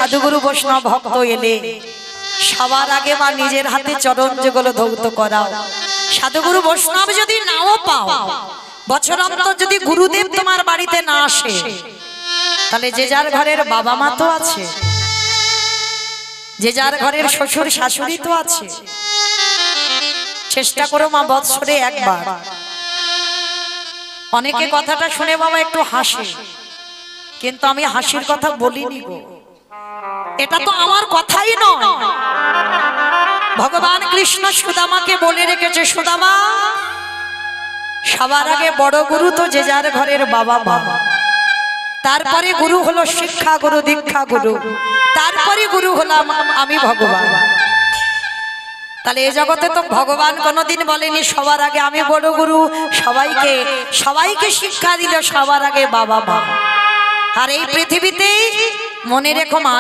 সাধুগুরু বৈষ্ণব ভক্ত এলে সবার আগে মা নিজের হাতে চরণ যুগল ধৌত করাও। সাধুগুরু বৈষ্ণব যদি নাও পাও, বছর অন্তর যদি গুরুদেব তোমার বাড়িতে না আসে, তাহলে যে যার ঘরের বাবা মা তো আছে, যে যার ঘরের শ্বশুর শাশুড়ি তো আছে। চেষ্টা করো মা বৎসরে একবার। অনেকে কথাটা শুনে বাবা একটু হাসে, কিন্তু আমি হাসির কথা বলিনি গো, এটা তো আমার কথাই নয়। ভগবান কৃষ্ণ সুদামাকে বলে রেখেছে, সুদামা সবার আগে বড় গুরু তো যে যার ঘরের বাবা মা, তারপরে গুরু হলো শিক্ষা গুরু, দীক্ষা গুরু, তারপরে গুরু হলাম আমি ভগবান। তাহলে এই জগতে তো ভগবান কোনোদিন বলেনি সবার আগে আমি বড় গুরু, সবাইকে শিক্ষা দিল সবার আগে বাবা মা। আর এই পৃথিবীতে মনে রেখো মা